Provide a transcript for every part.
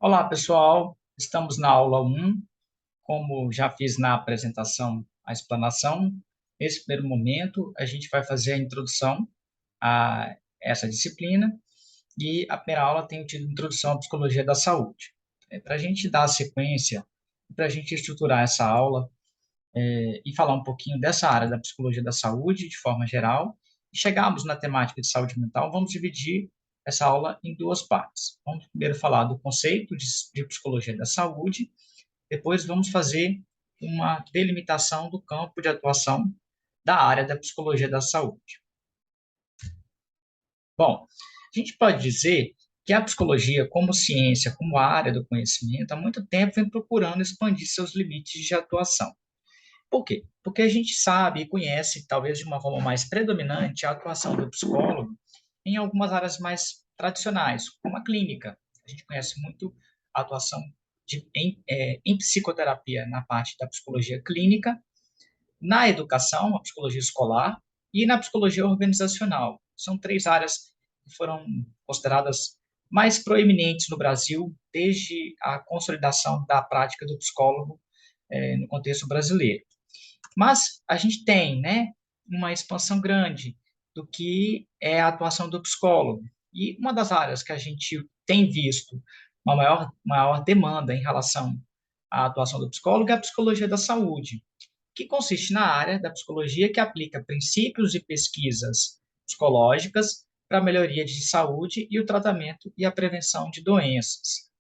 Olá, pessoal. Estamos na aula 1. Como já fiz na apresentação, a explanação, nesse primeiro momento, a gente vai fazer a introdução a essa disciplina e a primeira aula tem o título Introdução à Psicologia da Saúde. Para a gente dar a sequência, para a gente estruturar essa aula e falar um pouquinho dessa área da psicologia da saúde, de forma geral, e chegarmos na temática de saúde mental, vamos dividir essa aula em duas partes. Vamos primeiro falar do conceito de psicologia da saúde, depois vamos fazer uma delimitação do campo de atuação da área da psicologia da saúde. Bom, a gente pode dizer que a psicologia, como ciência, como área do conhecimento, há muito tempo vem procurando expandir seus limites de atuação. Por quê? Porque a gente sabe e conhece, talvez de uma forma mais predominante, a atuação do psicólogo em algumas áreas mais tradicionais, como a clínica. A gente conhece muito a atuação em psicoterapia na parte da psicologia clínica, na educação, a psicologia escolar, e na psicologia organizacional. São três áreas que foram consideradas mais proeminentes no Brasil desde a consolidação da prática do psicólogo no contexto brasileiro. Mas a gente tem, né, uma expansão grande do que é a atuação do psicólogo. E uma das áreas que a gente tem visto uma maior demanda em relação à atuação do psicólogo é a psicologia da saúde, que consiste na área da psicologia que aplica princípios e pesquisas psicológicas para a melhoria de saúde e o tratamento e a prevenção de doenças.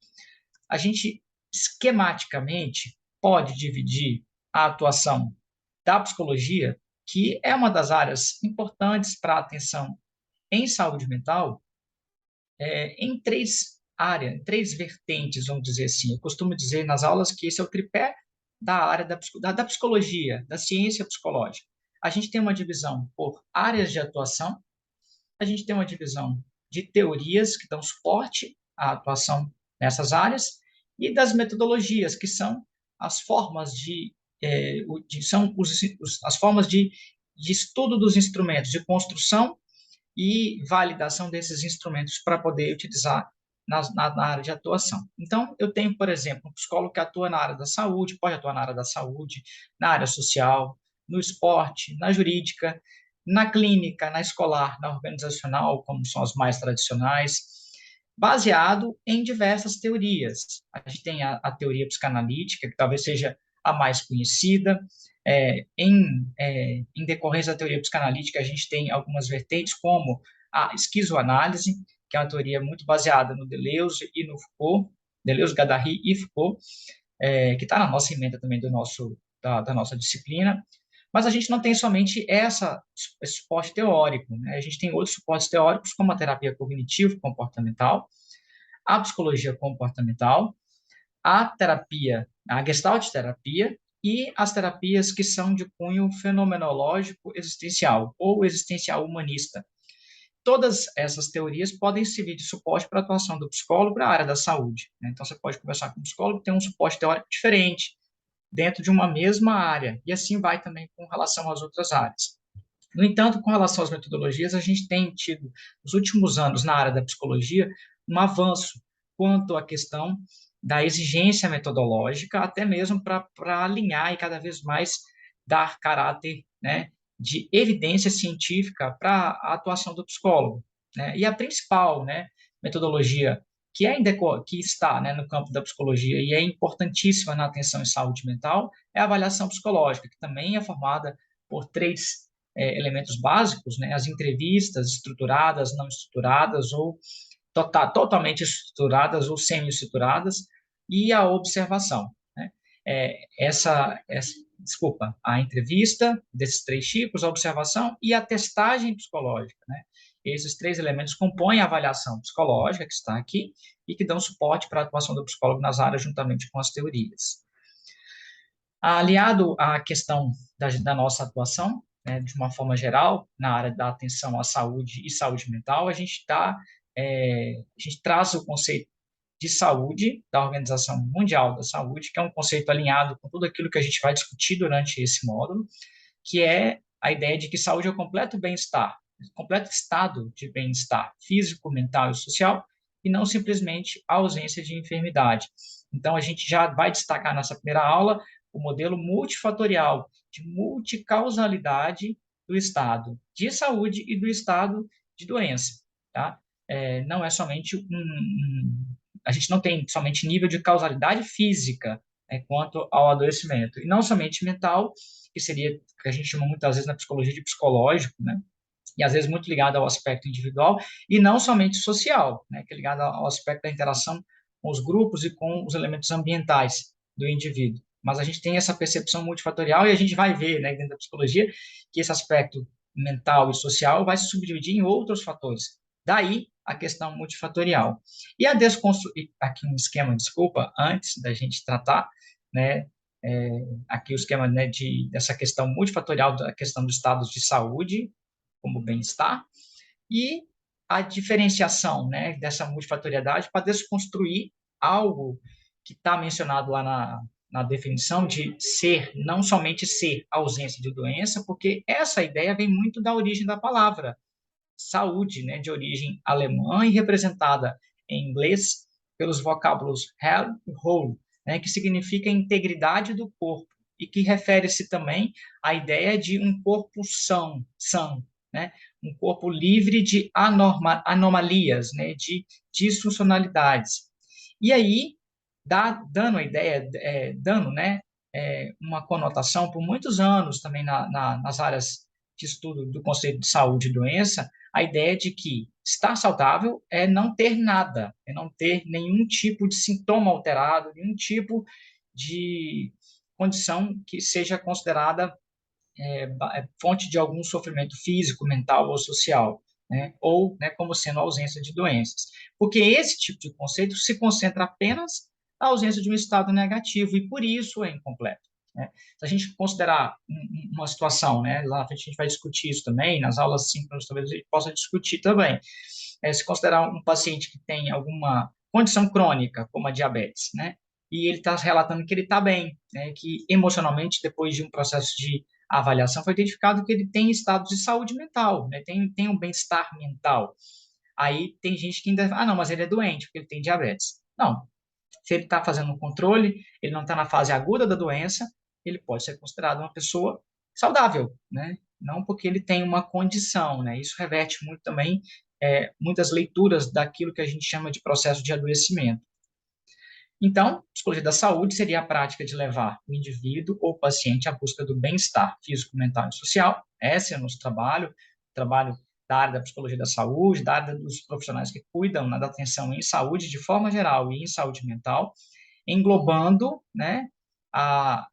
A gente, esquematicamente, pode dividir a atuação da psicologia, que é uma das áreas importantes para a atenção em saúde mental, em três áreas, em três vertentes, vamos dizer assim. Eu costumo dizer nas aulas que esse é o tripé da área da psicologia, da ciência psicológica. A gente tem uma divisão por áreas de atuação, a gente tem uma divisão de teorias que dão suporte à atuação nessas áreas e das metodologias, que são as formas as formas de estudo dos instrumentos, de construção e validação desses instrumentos para poder utilizar na área de atuação. Então, eu tenho, por exemplo, um psicólogo que atua na área da saúde, pode atuar na área da saúde, na área social, no esporte, na jurídica, na clínica, na escolar, na organizacional, como são as mais tradicionais, baseado em diversas teorias. A gente tem a teoria psicanalítica, que talvez seja a mais conhecida. Em decorrência da teoria psicanalítica, a gente tem algumas vertentes, como a esquizoanálise, que é uma teoria muito baseada no Deleuze e no Foucault, Deleuze, Guattari e Foucault, que está na nossa ementa também da nossa disciplina. Mas a gente não tem somente esse suporte teórico, né? A gente tem outros suportes teóricos, como a terapia cognitivo-comportamental, a psicologia comportamental, a Gestalt terapia e as terapias que são de cunho fenomenológico existencial ou existencial humanista. Todas essas teorias podem servir de suporte para a atuação do psicólogo para a área da saúde, né? Então, você pode conversar com o psicólogo, ter um suporte teórico diferente dentro de uma mesma área, e assim vai também com relação às outras áreas. No entanto, com relação às metodologias, a gente tem tido, nos últimos anos, na área da psicologia, um avanço quanto à questão da exigência metodológica, até mesmo para alinhar e cada vez mais dar caráter, né, de evidência científica para a atuação do psicólogo, né? E a principal, né, metodologia que está, né, no campo da psicologia e é importantíssima na atenção em saúde mental é a avaliação psicológica, que também é formada por três elementos básicos, né, as entrevistas estruturadas, não estruturadas, ou totalmente estruturadas ou semi-estruturadas, e a observação, né? Desculpa, a entrevista desses três tipos, a observação e a testagem psicológica, né? Esses três elementos compõem a avaliação psicológica, que está aqui, e que dão suporte para a atuação do psicólogo nas áreas, juntamente com as teorias. Aliado à questão da nossa atuação, né, de uma forma geral, na área da atenção à saúde e saúde mental, a gente traz o conceito de saúde da Organização Mundial da Saúde, que é um conceito alinhado com tudo aquilo que a gente vai discutir durante esse módulo, que é a ideia de que saúde é o completo bem-estar, completo estado de bem-estar físico, mental e social, e não simplesmente a ausência de enfermidade. Então, a gente já vai destacar nessa primeira aula o modelo multifatorial de multicausalidade do estado de saúde e do estado de doença, tá? Não é somente a gente não tem somente nível de causalidade física, quanto ao adoecimento, e não somente mental, que seria, que a gente chama muitas vezes na psicologia de psicológico, né? E às vezes muito ligado ao aspecto individual, e não somente social, né? Que é ligado ao aspecto da interação com os grupos e com os elementos ambientais do indivíduo. Mas a gente tem essa percepção multifatorial e a gente vai ver, né, dentro da psicologia, que esse aspecto mental e social vai se subdividir em outros fatores. Daí a questão multifatorial. E a desconstrução, aqui um esquema, desculpa, antes da gente tratar, né, aqui o esquema, né, dessa questão multifatorial, da questão dos estados de saúde, como bem-estar, e a diferenciação, né, dessa multifatoriedade para desconstruir algo que está mencionado lá na definição de ser, não somente ser ausência de doença, porque essa ideia vem muito da origem da palavra saúde, né, de origem alemã e representada em inglês pelos vocábulos health e whole, né, que significa integridade do corpo e que refere-se também à ideia de um corpo são, né, um corpo livre de anomalias, né, de disfuncionalidades. E aí, dando a ideia, dando, né, uma conotação por muitos anos também nas áreas de estudo do conceito de saúde e doença, a ideia de que estar saudável é não ter nada, é não ter nenhum tipo de sintoma alterado, nenhum tipo de condição que seja considerada fonte de algum sofrimento físico, mental ou social, né? Ou, né, como sendo a ausência de doenças. Porque esse tipo de conceito se concentra apenas na ausência de um estado negativo e por isso é incompleto. Né? Se a gente considerar uma situação, né, lá na frente a gente vai discutir isso também, nas aulas síncronas talvez a gente possa discutir também, se considerar um paciente que tem alguma condição crônica, como a diabetes, né, e ele está relatando que ele está bem, né, que emocionalmente, depois de um processo de avaliação, foi identificado que ele tem estados de saúde mental, né, tem um bem-estar mental. Aí tem gente que ainda, não, mas ele é doente, porque ele tem diabetes. Não, se ele está fazendo um controle, ele não está na fase aguda da doença, ele pode ser considerado uma pessoa saudável, né? Não porque ele tem uma condição, né? Isso reverte muito também muitas leituras daquilo que a gente chama de processo de adoecimento. Então, psicologia da saúde seria a prática de levar o indivíduo ou o paciente à busca do bem-estar físico, mental e social. Esse é o nosso trabalho da área da psicologia da saúde, da área dos profissionais que cuidam, né, da atenção em saúde de forma geral e em saúde mental, englobando, né,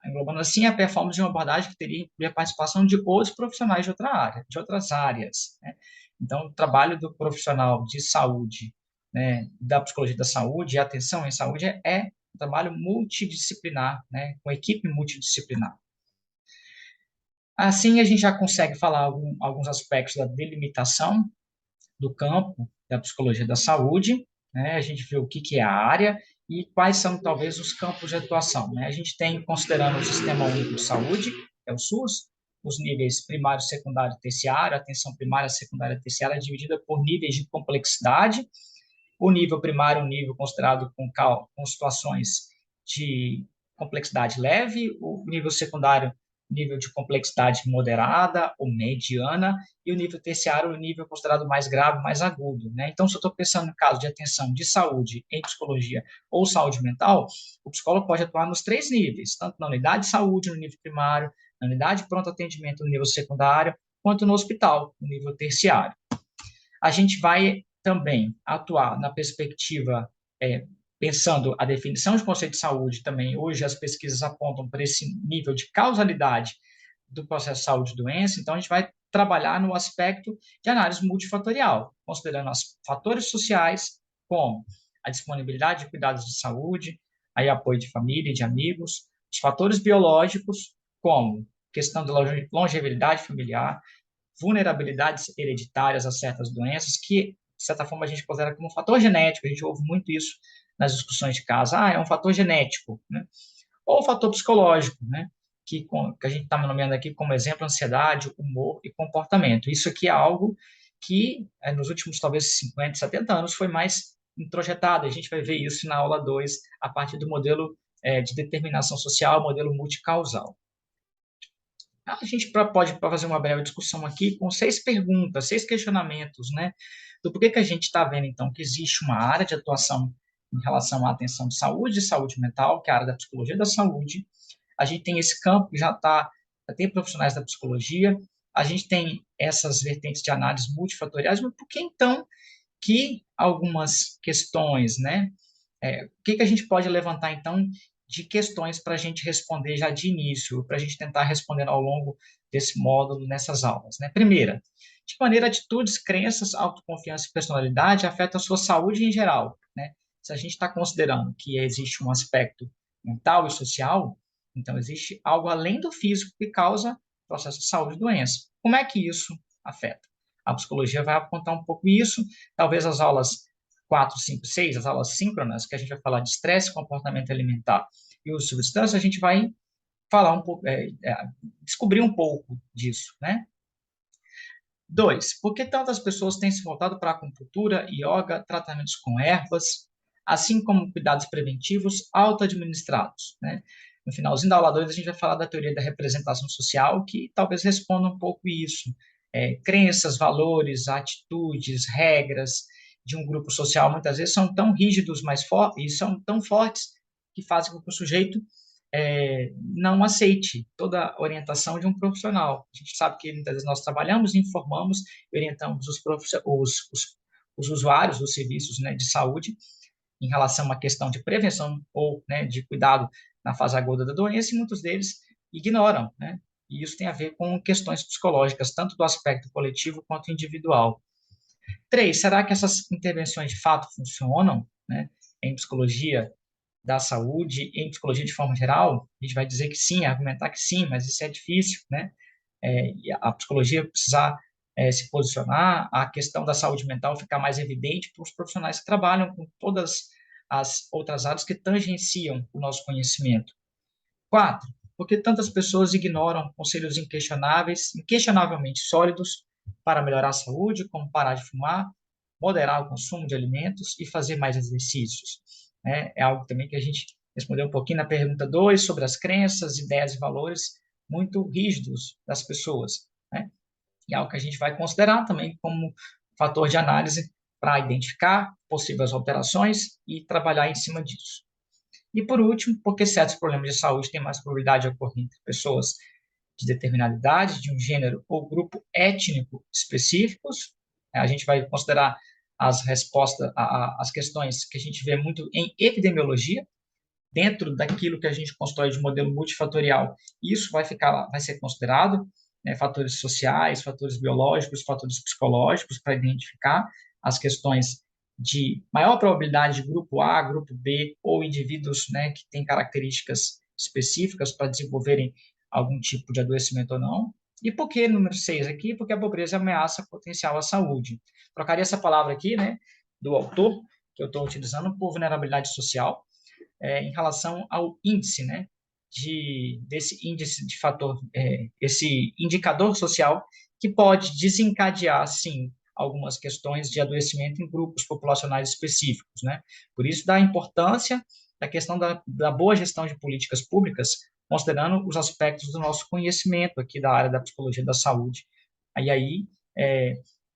englobando assim a performance de uma abordagem que teria a participação de outros profissionais de outra área, de outras áreas, né? Então, o trabalho do profissional de saúde, né, da psicologia da saúde e atenção em saúde é um trabalho multidisciplinar, né, com equipe multidisciplinar. Assim, a gente já consegue falar alguns aspectos da delimitação do campo da psicologia da saúde, né? A gente vê o que é a área e quais são, talvez, os campos de atuação, né? A gente tem, considerando o Sistema Único de Saúde, que é o SUS, os níveis primário, secundário e terciário, a atenção primária, secundária e terciária é dividida por níveis de complexidade. O nível primário é um nível considerado com situações de complexidade leve, o nível secundário, nível de complexidade moderada ou mediana, e o nível terciário, o nível considerado mais grave, mais agudo. Né? Então, se eu estou pensando no caso de atenção de saúde em psicologia ou saúde mental, o psicólogo pode atuar nos três níveis, tanto na unidade de saúde, no nível primário, na unidade de pronto atendimento, no nível secundário, quanto no hospital, no nível terciário. A gente vai também atuar na perspectiva, pensando a definição de conceito de saúde também, hoje as pesquisas apontam para esse nível de causalidade do processo de saúde e doença, então a gente vai trabalhar no aspecto de análise multifatorial, considerando os fatores sociais, como a disponibilidade de cuidados de saúde, aí apoio de família e de amigos, os fatores biológicos, como questão da longevidade familiar, vulnerabilidades hereditárias a certas doenças, que, de certa forma, a gente considera como um fator genético, a gente ouve muito isso nas discussões de casa, é um fator genético, né? Ou o fator psicológico, né? Que a gente está nomeando aqui como exemplo, ansiedade, humor e comportamento. Isso aqui é algo que, nos últimos, talvez, 50, 70 anos, foi mais introjetada. A gente vai ver isso na aula 2, a partir do modelo de determinação social, modelo multicausal. A gente pode fazer uma breve discussão aqui com 6 perguntas, 6 questionamentos, né? Do porquê que a gente está vendo, então, que existe uma área de atuação em relação à atenção de saúde e saúde mental, que é a área da psicologia da saúde. A gente tem esse campo que já tem profissionais da psicologia, a gente tem essas vertentes de análise multifatoriais, mas por que, então, que algumas questões, né? O que a gente pode levantar, então, de questões para a gente responder já de início, para a gente tentar responder ao longo desse módulo, nessas aulas, né? Primeira, de que maneira atitudes, crenças, autoconfiança e personalidade afetam a sua saúde em geral, né? Se a gente está considerando que existe um aspecto mental e social, então existe algo além do físico que causa processo de saúde e doença. Como é que isso afeta? A psicologia vai apontar um pouco isso, talvez as aulas 4, 5, 6, as aulas síncronas, que a gente vai falar de estresse, comportamento alimentar e uso de substância, a gente vai falar um pouco, descobrir um pouco disso, né? 2, por que tantas pessoas têm se voltado para a acupuntura, yoga, tratamentos com ervas, assim como cuidados preventivos auto-administrados, né? No finalzinho da aula 2, a gente vai falar da teoria da representação social, que talvez responda um pouco isso. Crenças, valores, atitudes, regras de um grupo social, muitas vezes, são tão rígidos, e são tão fortes, que fazem com que o sujeito não aceite toda a orientação de um profissional. A gente sabe que muitas vezes nós trabalhamos, informamos e orientamos os usuários dos serviços, né, de saúde em relação a uma questão de prevenção ou, né, de cuidado na fase aguda da doença, e muitos deles ignoram, né? E isso tem a ver com questões psicológicas, tanto do aspecto coletivo quanto individual. 3, será que essas intervenções de fato funcionam, né, em psicologia da saúde, em psicologia de forma geral? A gente vai dizer que sim, argumentar que sim, mas isso é difícil, né? E a psicologia precisar se posicionar, a questão da saúde mental ficar mais evidente para os profissionais que trabalham com todas as outras áreas que tangenciam o nosso conhecimento. 4, porque tantas pessoas ignoram conselhos inquestionavelmente sólidos para melhorar a saúde, como parar de fumar, moderar o consumo de alimentos e fazer mais exercícios. É algo também que a gente respondeu um pouquinho na pergunta 2, sobre as crenças, ideias e valores muito rígidos das pessoas, né? E é algo que a gente vai considerar também como fator de análise para identificar possíveis alterações e trabalhar em cima disso. E, por último, porque certos problemas de saúde têm mais probabilidade de ocorrer entre pessoas de determinada idade, de um gênero ou grupo étnico específicos. A gente vai considerar as respostas, as questões que a gente vê muito em epidemiologia, dentro daquilo que a gente constrói de modelo multifatorial. Isso vai ser considerado, né, fatores sociais, fatores biológicos, fatores psicológicos, para identificar as questões de maior probabilidade de grupo A, grupo B, ou indivíduos, né, que têm características específicas para desenvolverem algum tipo de adoecimento ou não. E por que número 6 aqui? Porque a pobreza ameaça potencial à saúde. Trocaria essa palavra aqui, né, do autor, que eu estou utilizando, por vulnerabilidade social, em relação ao índice, né, desse índice de fator, esse indicador social que pode desencadear, sim, algumas questões de adoecimento em grupos populacionais específicos, né? Por isso, da importância da questão da boa gestão de políticas públicas, considerando os aspectos do nosso conhecimento aqui da área da psicologia da saúde. Aí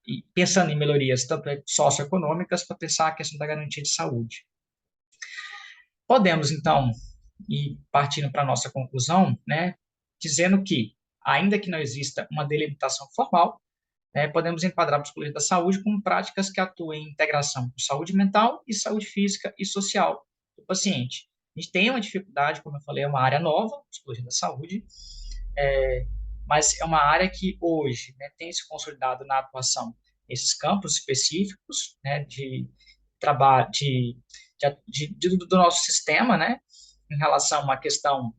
e pensando em melhorias tanto socioeconômicas, para pensar a questão da garantia de saúde. Podemos, então, ir partindo para a nossa conclusão, né, dizendo que, ainda que não exista uma delimitação formal, podemos enquadrar a psicologia da saúde como práticas que atuem em integração com saúde mental e saúde física e social do paciente. A gente tem uma dificuldade, como eu falei, é uma área nova, psicologia da saúde, mas é uma área que hoje, né, tem se consolidado na atuação nesses campos específicos, né, de trabalho, do nosso sistema, né, em relação à questão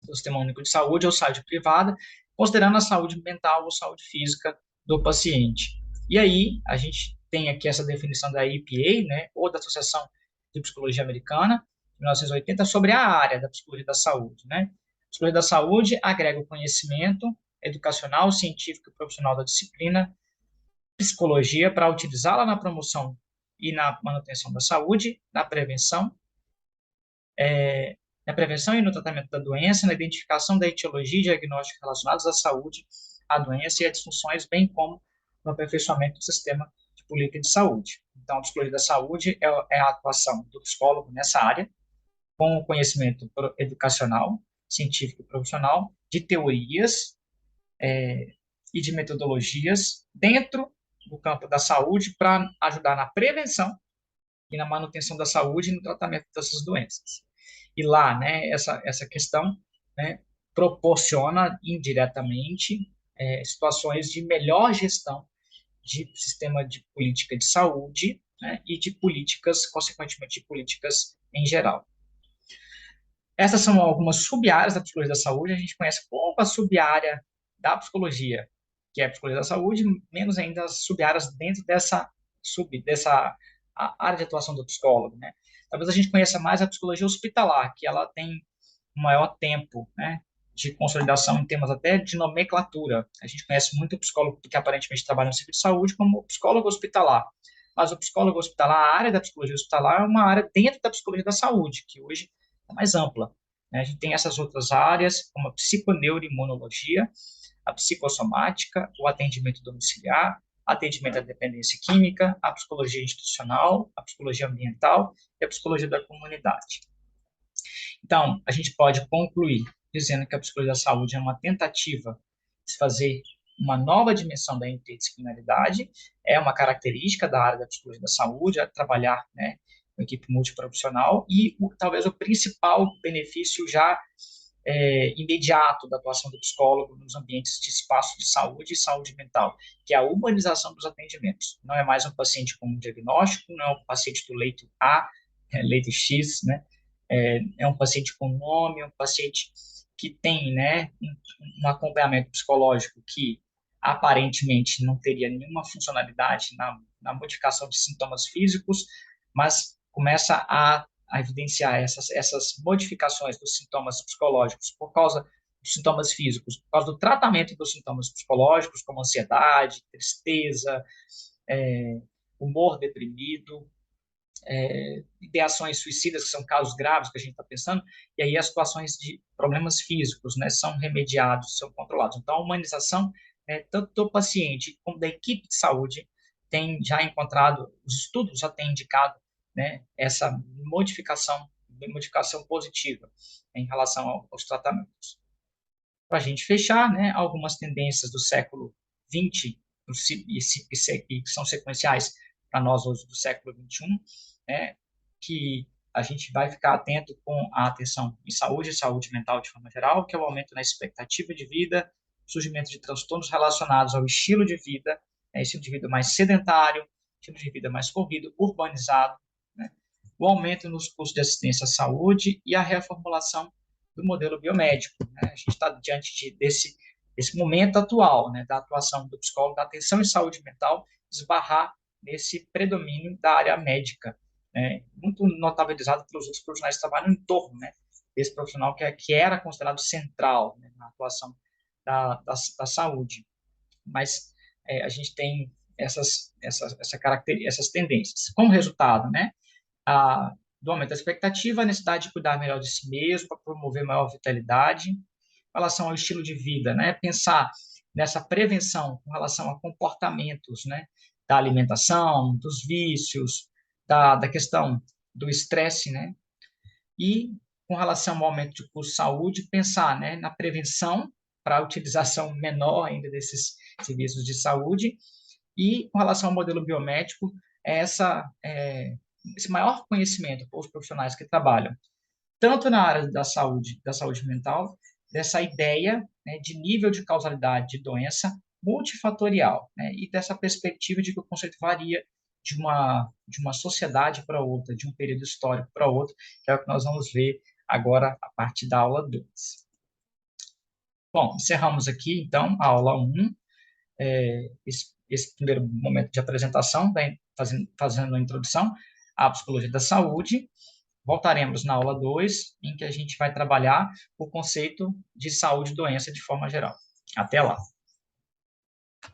do Sistema Único de Saúde ou saúde privada, considerando a saúde mental ou saúde física do paciente. E aí, a gente tem aqui essa definição da APA, né, ou da Associação de Psicologia Americana, de 1980, sobre a área da psicologia da saúde, né. A psicologia da saúde agrega o conhecimento educacional, científico e profissional da disciplina psicologia para utilizá-la na promoção e na manutenção da saúde, na prevenção e no tratamento da doença, na identificação da etiologia e diagnóstico relacionados à saúde, à doença e a disfunções, bem como no aperfeiçoamento do sistema de política de saúde. Então, a psicologia da saúde é a atuação do psicólogo nessa área, com o conhecimento educacional, científico e profissional, de teorias e de metodologias dentro do campo da saúde para ajudar na prevenção e na manutenção da saúde e no tratamento dessas doenças. E lá, né, essa questão, né, proporciona indiretamente situações de melhor gestão de sistema de política de saúde, né, e de políticas, consequentemente, de políticas em geral. Essas são algumas sub-áreas da psicologia da saúde. A gente conhece pouco a sub-área da psicologia, que é a psicologia da saúde, menos ainda as sub-áreas dentro dessa área de atuação do psicólogo, né? Talvez a gente conheça mais a psicologia hospitalar, que ela tem um maior tempo, né, de consolidação em termos até de nomenclatura. A gente conhece muito o psicólogo que aparentemente trabalha no serviço de saúde como o psicólogo hospitalar. Mas o psicólogo hospitalar, a área da psicologia hospitalar é uma área dentro da psicologia da saúde, que hoje é mais ampla, né? A gente tem essas outras áreas, como a psiconeuroimunologia, a psicossomática, o atendimento domiciliar, atendimento à dependência química, a psicologia institucional, a psicologia ambiental e a psicologia da comunidade. Então, a gente pode concluir dizendo que a psicologia da saúde é uma tentativa de fazer uma nova dimensão da interdisciplinaridade, é uma característica da área da psicologia da saúde, é trabalhar, né, com equipe multiprofissional, e talvez o principal benefício já imediato da atuação do psicólogo nos ambientes de espaço de saúde e saúde mental, que é a humanização dos atendimentos. Não é mais um paciente com um diagnóstico, não é um paciente do leito A, leito X, né? É um paciente com nome, é um paciente que tem, né, um acompanhamento psicológico que aparentemente não teria nenhuma funcionalidade na modificação de sintomas físicos, mas começa a evidenciar essas modificações dos sintomas psicológicos por causa dos sintomas físicos, por causa do tratamento dos sintomas psicológicos, como ansiedade, tristeza, humor deprimido, ideações suicidas, que são casos graves que a gente está pensando, e aí as situações de problemas físicos, né, são remediados, são controlados. Então, a humanização, tanto do paciente como da equipe de saúde, tem já encontrado, os estudos já têm indicado, né, essa modificação positiva em relação aos tratamentos. Para a gente fechar, né, algumas tendências do século XX e que são sequenciais para nós hoje do século XXI, né, que a gente vai ficar atento com a atenção em saúde e saúde mental de forma geral, que é o aumento na expectativa de vida, surgimento de transtornos relacionados ao estilo de vida, estilo de vida mais sedentário, estilo de vida mais corrido, urbanizado, né, o aumento nos custos de assistência à saúde e a reformulação do modelo biomédico, né? A gente está diante desse momento atual, né, da atuação do psicólogo, da atenção em saúde mental, esbarrar nesse predomínio da área médica, né, muito notabilizado pelos outros profissionais que trabalham em torno, né, desse profissional que era considerado central, né, na atuação da saúde. Mas a gente tem essas tendências. Como resultado, né, do aumento da expectativa, a necessidade de cuidar melhor de si mesmo, para promover maior vitalidade, em relação ao estilo de vida, né, pensar nessa prevenção com relação a comportamentos, né, da alimentação, dos vícios, da questão do estresse, né, e com relação ao aumento de custo de saúde, pensar, né, na prevenção para a utilização menor ainda desses serviços de saúde, e com relação ao modelo biomédico, esse maior conhecimento para os profissionais que trabalham, tanto na área da saúde mental, dessa ideia, né, de nível de causalidade de doença multifatorial, né, e dessa perspectiva de que o conceito varia de uma sociedade para outra, de um período histórico para outro, que é o que nós vamos ver agora a partir da aula 2. Bom, encerramos aqui, então, a aula 1, esse primeiro momento de apresentação, fazendo a introdução à psicologia da saúde. Voltaremos na aula 2, em que a gente vai trabalhar o conceito de saúde e doença de forma geral. Até lá!